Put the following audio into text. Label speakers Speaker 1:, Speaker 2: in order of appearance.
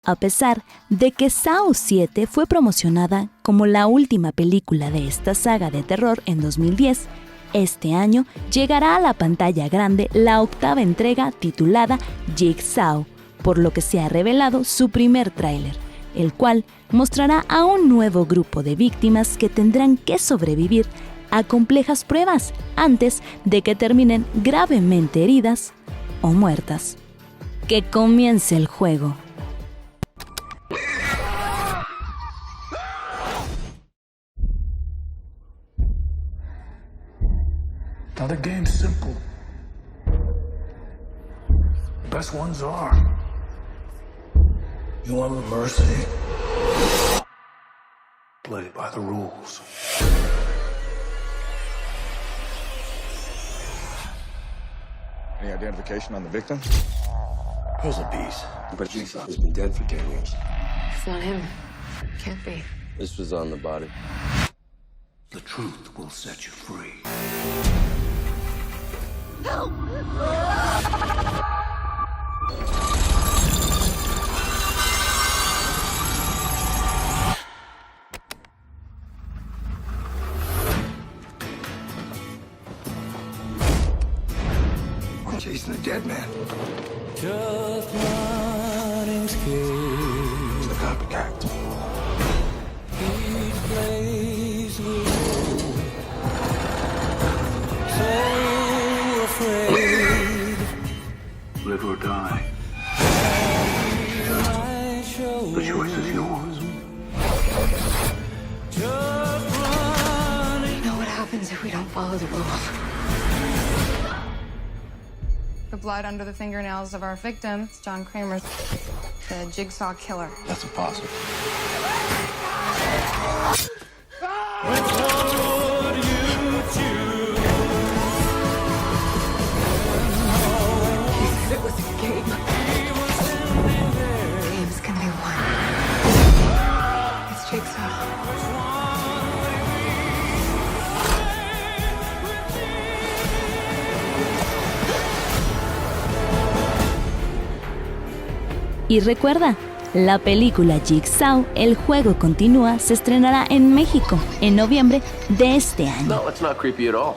Speaker 1: A pesar de que Saw 7 fue promocionada como la última película de esta saga de terror en 2010, este año llegará a la pantalla grande la octava entrega titulada Jigsaw, por lo que se ha revelado su primer tráiler, el cual mostrará a un nuevo grupo de víctimas que tendrán que sobrevivir a complejas pruebas antes de que terminen gravemente heridas o muertas. Que comience el juego.
Speaker 2: Now the game's simple. The best ones are. You want mercy? Play by the rules.
Speaker 3: Any identification on the victim?
Speaker 2: Here's a piece.
Speaker 4: But Jigsaw has been dead for 10 years.
Speaker 5: It's not him. Can't be.
Speaker 4: This was on the body.
Speaker 2: The truth will set you free.
Speaker 3: I'm chasing a dead man.
Speaker 2: Just running scared.
Speaker 3: It's a copycat.
Speaker 2: Each place we go. So afraid. Live or die. The choice is yours. Just running.
Speaker 5: You know what happens if we don't follow the rules?
Speaker 6: The blood under the fingernails of our victim, John Kramer, the Jigsaw killer.
Speaker 3: That's impossible.
Speaker 2: Which road you choose?
Speaker 5: He said it was a game. Game's gonna be won. It's Jigsaw.
Speaker 1: Y recuerda, la película Jigsaw, El juego continúa, se estrenará en México en noviembre de este año.
Speaker 4: No, it's not creepy at all.